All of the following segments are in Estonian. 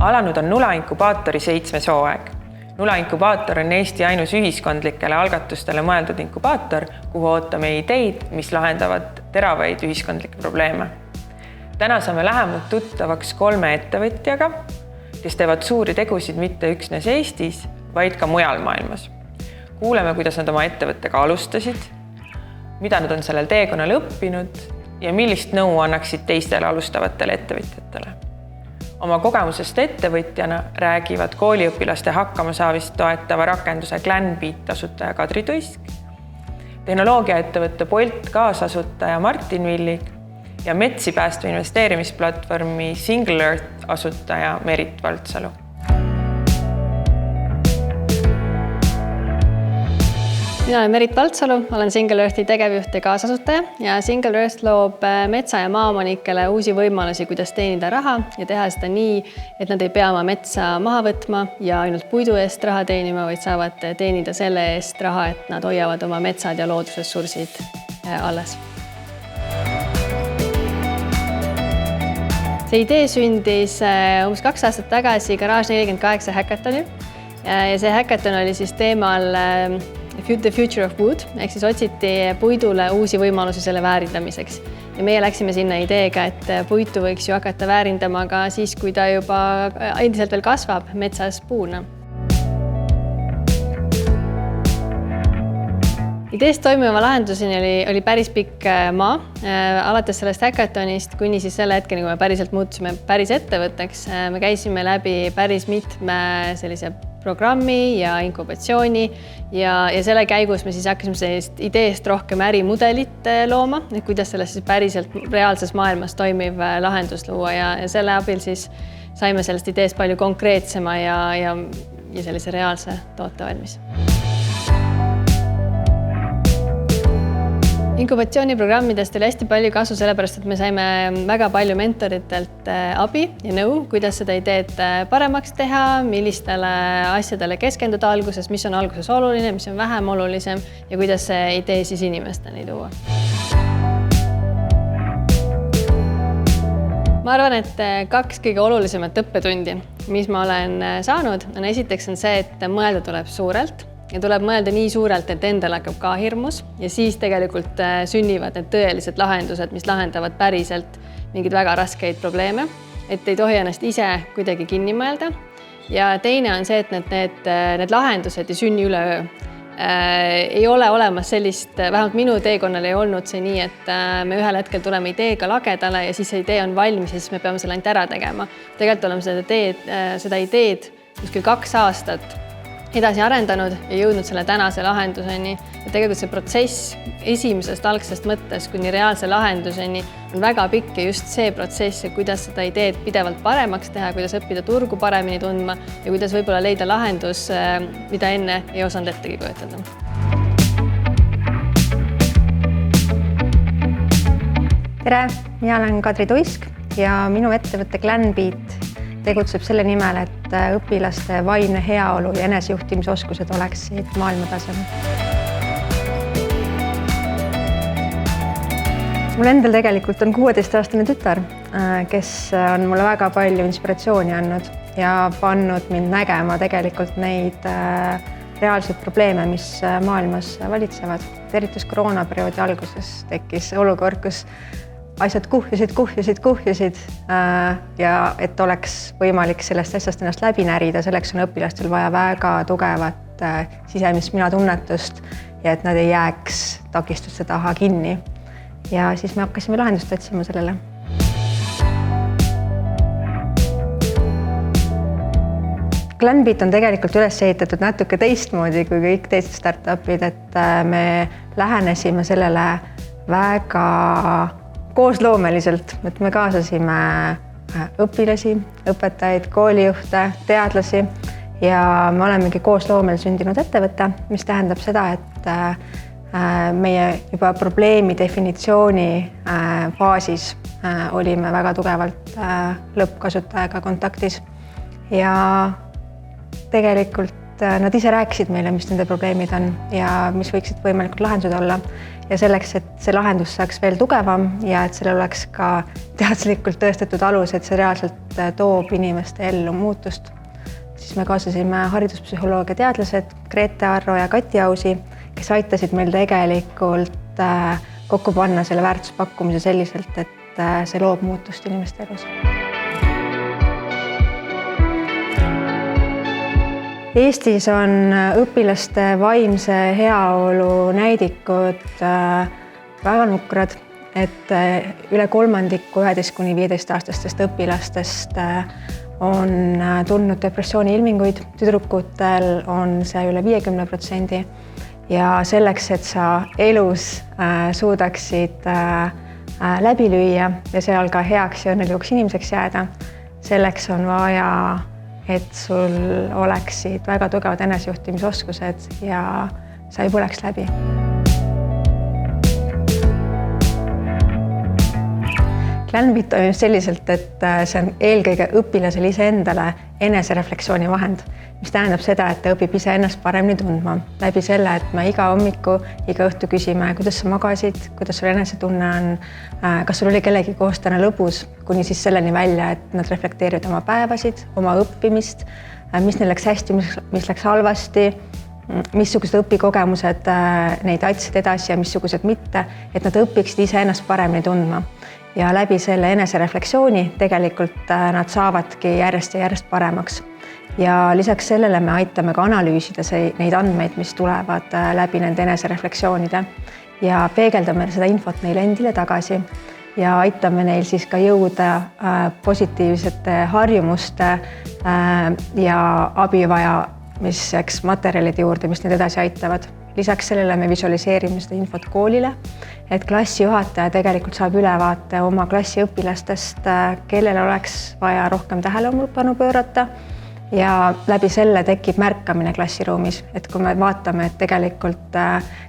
Alanud on Nula inkubaatori 7. hooaeg. Nula inkubaator on Eesti ainus ühiskondlikele algatustele mõeldud inkubaator, kuhu ootame ideid, mis lahendavad teravaid ühiskondlikke probleeme. Täna saame lähemalt tuttavaks 3 ettevõtjaga, kes teevad suuri tegusid mitte üksnes Eestis, vaid ka mujal maailmas. Kuuleme, kuidas nad oma ettevõttega alustasid, mida nad on sellel teekonnal õppinud ja millist nõu annaksid teistele alustavatele ettevõtjatele. Oma kogemusest ettevõtjana räägivad kooliõpilaste hakkamasaamist toetava rakenduse Glenbeat asutaja Kadri Tuisk, tehnoloogiaettevõtte Bolt kaasasutaja Martin Villig ja metsi päästva investeerimisplatvormi Single Earth asutaja Merit Valtsalu. Mina olen Merit Valtsalu, olen Single Earthi tegevjuht ja kaasasutaja ja Single Earth loob metsa- ja maaomanikele uusi võimalusi, kuidas teenida raha ja teha seda nii, et nad ei pea oma metsa maha võtma ja ainult puidu eest raha teenima, vaid saavad teenida selle eest raha, et nad hoiavad oma metsad ja loodusressursid alles. See idee sündis umbes 2 aastat tagasi Garage 48 häkatonil ja see häkaton oli siis teemal The Future of Wood, ehk siis otsiti puidule uusi võimalusi selle väärindamiseks. Ja meie läksime sinna ideega, et puitu võiks ju hakata väärindama ka siis, kui ta juba endiselt veel kasvab metsas puuna. Ideest toimiva lahenduseni oli päris pikk maa, alates sellest häkatonist kuni siis selle hetkeni, kui me päriselt muutusime päris ettevõtteks. Me käisime läbi päris mitme sellise programmi ja inkubatsiooni ja selle käigus me siis hakkasime sellist ideest rohkem ärimudelit looma, et kuidas sellest siis päriselt reaalses maailmas toimiv lahendus luua ja selle abil siis saime sellest ideest palju konkreetsema ja sellise reaalse toote valmis. Inkubatsiooniprogrammidest oli hästi palju kasu sellepärast, et me saime väga palju mentoritelt abi ja nõu, kuidas seda ideed paremaks teha, millistele asjadele keskenduda alguses, mis on alguses oluline, mis on vähem olulisem ja kuidas see idee siis inimesteni tuua. Ma arvan, et 2 kõige olulisemat õppetundi, mis ma olen saanud, on esiteks on see, et mõelda tuleb suurelt. Ja tuleb mõelda nii suurelt, et endal hakkab ka hirmus ja siis tegelikult sünnivad need tõelised lahendused, mis lahendavad päriselt mingeid väga raskeid probleeme, et ei tohi ennast ise kuidagi kinni mõelda. Ja teine on see, et need lahendused ei sünni üleöö. Ei ole olemas sellist, vähemalt minu teekonnal ei olnud see nii, et me ühel hetkel tuleme ideega lagedale ja siis see idee on valmis ja siis me peame selle ainult ära tegema. Tegelikult oleme seda ideed kuskil 2 aastat edasi arendanud ja jõudnud selle tänase lahenduseni. Ja tegelikult see protsess esimesest algsest mõttest kuni reaalse lahenduseni on väga pikk ja just see protsess, kuidas seda ideed pidevalt paremaks teha, kuidas õppida turgu paremini tundma ja kuidas võib-olla leida lahendus, mida enne ei osanud ettegi kujutada. Tere, mina olen Kadri Tuisk ja minu ettevõtte Glenbeat tegutseb selle nimel, et õpilaste vaimne heaolu ja enesejuhtimisoskused oleksid maailmatasemel. Mul endal tegelikult on 16-aastane tütar, kes on mulle väga palju inspiratsiooni andnud ja pannud mind nägema tegelikult neid reaalseid probleeme, mis maailmas valitsevad. Eriti koroonaperioodi alguses tekkis olukord, kus asjad kuhjusid ja et oleks võimalik sellest asjast ennast läbi närida, selleks on õpilastel vaja väga tugevat sisemist minatunnetust ja et nad ei jääks takistuste taha kinni. Ja siis me hakkasime lahendust otsima sellele. Glenbeat on tegelikult üles ehitatud natuke teistmoodi kui kõik teised startupid, et me lähenesime sellele väga koosloomeliselt, et me kaasasime õpilasi, õpetajaid, koolijuhte, teadlasi ja me olemegi koosloomel sündinud ettevõte, mis tähendab seda, et meie juba probleemi definitsiooni faasis olime väga tugevalt lõppkasutajaga kontaktis ja tegelikult et nad ise rääkisid meile, mis nende probleemid on ja mis võiksid võimalikud lahendused olla. Ja selleks, et see lahendus saaks veel tugevam ja et sellel oleks ka teaduslikult tõestatud alus, et see reaalselt toob inimeste ellu muutust, siis me kaasasime hariduspsühholoogia teadlased Grete Arro ja Kati Ausi, kes aitasid meil tegelikult kokku panna selle väärtuspakkumise selliselt, et see loob muutust inimeste elus. Eestis on õpilaste vaimse heaolu näidikud väga nukrad, et üle kolmandiku 11–15-aastastest õpilastest on tundnud depressiooni ilminguid, tüdrukutel on see üle 50%. Ja selleks, et sa elus suudaksid läbi lüüa ja seal ka heaks ja õnnelikuks inimeseks jääda, selleks on vaja, et sul oleksid väga tugevad enesejuhtimisoskused ja sa ei põleks läbi. Glenfit toimib selliselt, et see on eelkõige õpilasele iseendale eneserefleksiooni vahend, mis tähendab seda, et ta õpib iseennast paremini tundma läbi selle, et me iga hommiku, iga õhtu küsime, kuidas sa magasid, kuidas sul enesetunne on, kas sul oli kellegi koos täna lõbus, kuni siis selleni välja, et nad reflekteerivad oma päevasid, oma õppimist, mis neil läks hästi, mis läks halvasti, missugused õpikogemused neid aitasid edasi ja missugused mitte, et nad õpiksid iseennast paremini tundma. Ja läbi selle eneserefleksiooni tegelikult nad saavadki järjest ja järjest paremaks. Ja lisaks sellele me aitame ka analüüsida neid andmeid, mis tulevad läbi nende eneserefleksioonide ja peegeldame seda infot neile endile tagasi ja aitame neil siis ka jõuda positiivsete harjumuste ja abivajamiseks materjalide juurde, mis neid edasi aitavad. Lisaks sellele me visualiseerime seda infot koolile, et klassijuhataja tegelikult saab ülevaate oma klassiõpilastest, kellele oleks vaja rohkem tähelepanu pöörata ja läbi selle tekib märkamine klassiruumis, et kui me vaatame, et tegelikult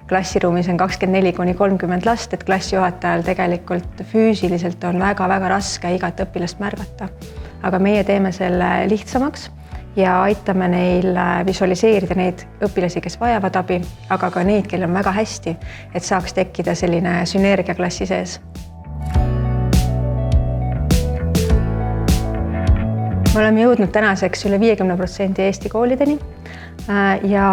klassiruumis on 24–30 last, et klassijuhatajal tegelikult füüsiliselt on väga-väga raske igat õpilast märgata. Aga meie teeme selle lihtsamaks ja aitame neil visualiseerida neid õpilasi, kes vajavad abi, aga ka neid, kellel on väga hästi, et saaks tekkida selline sünergia klassi sees. Me oleme jõudnud tänaseks üle 50% Eesti koolideni ja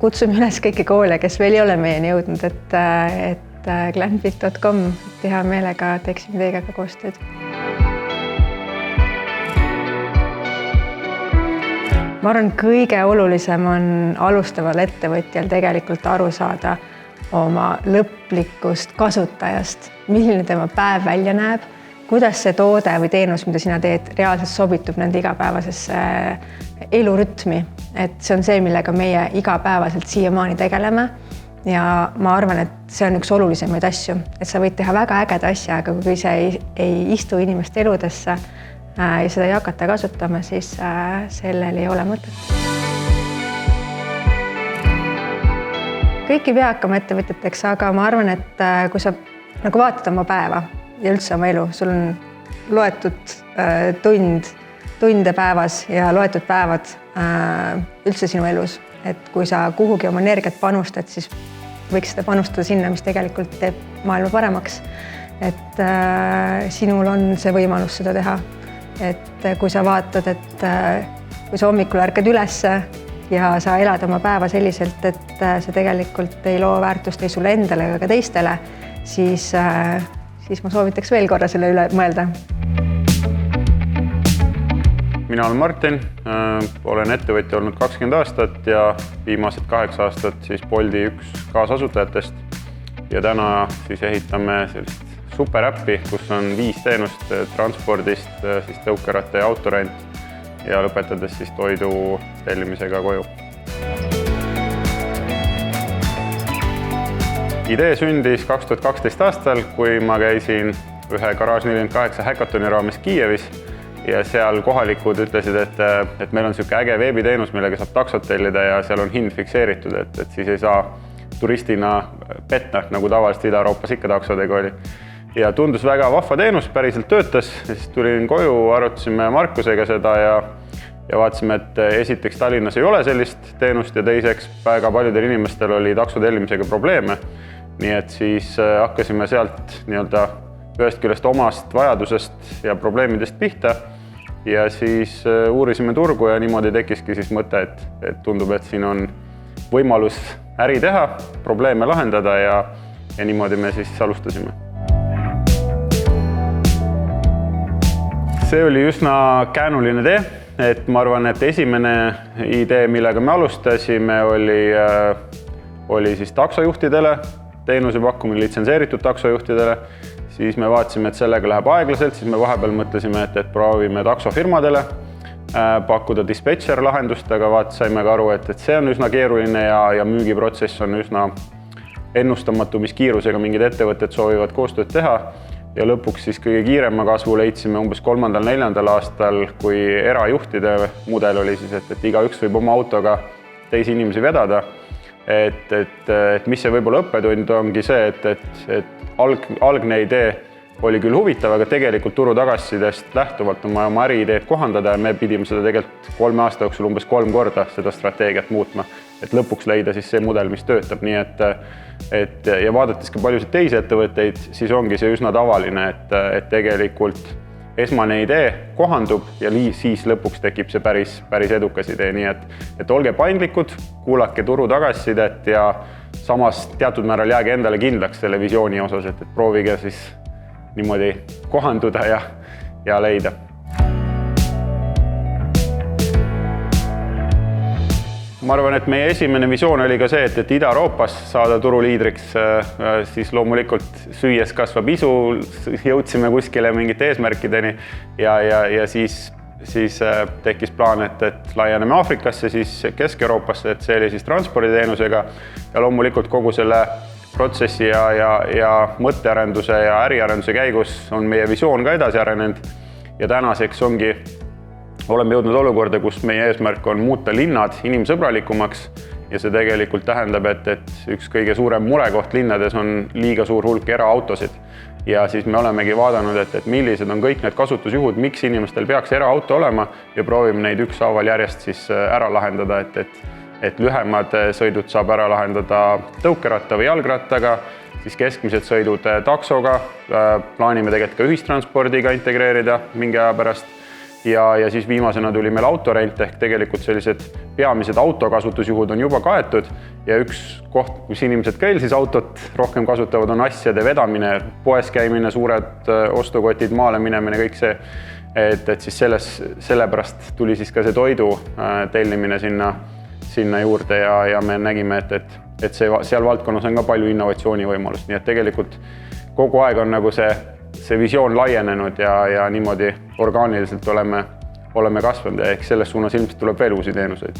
kutsume üles kõiki koole, kes veel ei ole meieni jõudnud, et glenfit.com teha meelega teeksime teiega ka koostööd. Ma arvan, kõige olulisem on alustaval ettevõtjal tegelikult aru saada oma lõplikust kasutajast, milline tema päev välja näeb, kuidas see toode või teenus, mida sina teed, reaalselt sobitub nende igapäevasesse elurütmi. Et see on see, millega meie igapäevaselt siiamaani tegeleme. Ja ma arvan, et see on üks olulisemaid asju, et sa võid teha väga ägeda asja, aga kui see ei istu inimeste eludesse ja seda ei hakata kasutama, siis sellel ei ole mõtet. Kõik ei pea hakkama ettevõtjateks, aga ma arvan, et kui sa nagu vaatad oma päeva ja üldse oma elu, sul on loetud tunde päevas ja loetud päevad üldse sinu elus. Et kui sa kuhugi oma energiat panustad, siis võiks seda panustada sinna, mis tegelikult teeb maailma paremaks. Et sinul on see võimalus seda teha. Et kui sa vaatad, et kui sa hommikul ärkad ülesse ja sa elad oma päeva selliselt, et see tegelikult ei loo väärtust ei sulle endale ega ka teistele, siis ma soovitaks veel korra selle üle mõelda. Mina olen Martin, olen ettevõtja olnud 20 aastat ja viimased 8 aastat siis Bolti üks kaasasutajatest. Ja täna siis ehitame sellist superäppi, kus on 5 teenust transpordist, siis tõukeratta ja autorent ja lõpetades siis toidu tellimisega koju. Idee sündis 2012 aastal, kui ma käisin ühe Garage 48 häkatoni raames Kiievis ja seal kohalikud ütlesid, et meil on selline äge veebiteenus, millega saab taksot tellida ja seal on hind fikseeritud, et siis ei saa turistina petna, nagu tavaliselt Ida-Euroopas ikka taksodega oli. Ja tundus väga vahva teenus, päriselt töötas, siis tulin koju, arutasime Markusega seda ja ja vaatasime, et esiteks Tallinnas ei ole sellist teenust ja teiseks väga paljudel inimestel oli takso tellimisega probleeme. Nii et siis hakkasime sealt nii-öelda ühest küljest omast vajadusest ja probleemidest pihta ja siis uurisime turgu ja niimoodi tekkiski siis mõte, et tundub, et siin on võimalus äri teha, probleeme lahendada ja niimoodi me siis alustasime. See oli üsna käänuline tee, et ma arvan, et esimene idee, millega me alustasime, oli siis taksojuhtidele, teenuse pakkumine litsenseeritud taksojuhtidele. Siis me vaatasime, et sellega läheb aeglaselt, siis me vahepeal mõtlesime, et proovime taksofirmadele pakkuda dispetcher lahendust, aga saime ka aru, et see on üsna keeruline ja müügiprotsess on üsna ennustamatu, mis kiirusega mingid ettevõtted soovivad koostööd teha. Ja lõpuks siis kõige kiirema kasvu leidsime umbes 3.–4. aastal, kui erajuhtide mudel oli siis, et igaüks võib oma autoga teisi inimesi vedada. Et mis see võib-olla õppetund ongi see, et algne idee oli küll huvitav, aga tegelikult turu tagasisidest lähtuvalt on oma äriideed kohandada ja me pidime seda tegelikult 3 aasta jooksul umbes 3 korda seda strateegiat muutma, et lõpuks leida siis see mudel, mis töötab. Nii et ja vaadates ka paljusid teisi ettevõtteid, siis ongi see üsna tavaline, et tegelikult esmane idee kohandub ja siis lõpuks tekib see päris edukas idee. Nii et olge paindlikud, kuulake turu tagasisidet ja samas teatud määral jääge endale kindlaks selle visiooni osas, et proovige siis niimoodi kohanduda ja leida. Ma arvan, et meie esimene visioon oli ka see, et Ida-Euroopas saada turuliidriks, siis loomulikult süües kasvab isu, jõudsime kuskile mingite eesmärkideni ja siis tekkis plaan, et laieneme Aafrikasse, siis Kesk-Euroopasse, et see oli siis transporditeenusega ja loomulikult kogu selle protsessi ja mõttearenduse ja äriarenduse käigus on meie visioon ka edasi arenenud ja tänaseks oleme jõudnud olukorda, kus meie eesmärk on muuta linnad inimsõbralikumaks ja see tegelikult tähendab, et üks kõige suurem murekoht linnades on liiga suur hulk eraautosid ja siis me olemegi vaadanud, et millised on kõik need kasutusjuhud, miks inimestel peaks eraauto olema ja proovime neid ükshaaval järjest siis ära lahendada, et lühemad sõidud saab ära lahendada tõukeratta või jalgrattaga, siis keskmised sõidud taksoga, plaanime tegelikult ka ühistranspordiga integreerida mingi aja pärast ja siis viimasena tuli meil autorent ehk tegelikult sellised peamised autokasutusjuhud on juba kaetud ja üks koht, kus inimesed ka siis autot rohkem kasutavad, on asjade vedamine, poes käimine, suured ostukotid, maale minemine, kõik see, et siis sellepärast tuli siis ka see toidu tellimine sinna juurde ja me nägime, et seal valdkonnas on ka palju innovatsioonivõimalust, nii et tegelikult kogu aeg on nagu see visioon laienenud ja niimoodi orgaaniliselt oleme kasvanud ja ehk selles suunas ilmselt tuleb veel uusi teenuseid.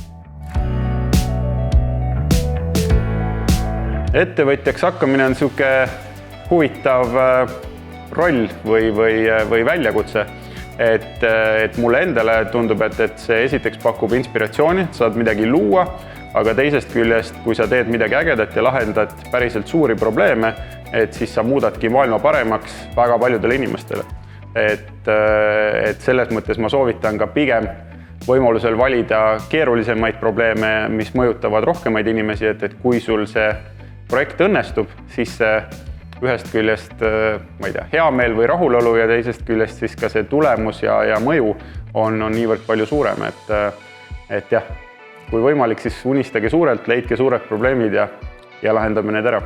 Ettevõtjaks hakkamine on sihuke huvitav roll või väljakutse. Et mulle endale tundub, et see esiteks pakub inspiratsiooni, et saad midagi luua, aga teisest küljest, kui sa teed midagi ägedat ja lahendad päriselt suuri probleeme, et siis sa muudadki maailma paremaks väga paljudele inimestele. Et selles mõttes ma soovitan ka pigem võimalusel valida keerulisemaid probleeme, mis mõjutavad rohkemaid inimesi, et kui sul see projekt õnnestub, siis see ühest küljest, ma ei tea, hea meel või rahulolu ja teisest küljest siis ka see tulemus ja mõju on niivõrd palju suurem, et jah, kui võimalik, siis unistage suurelt, leidke suured probleemid ja lahendame need ära.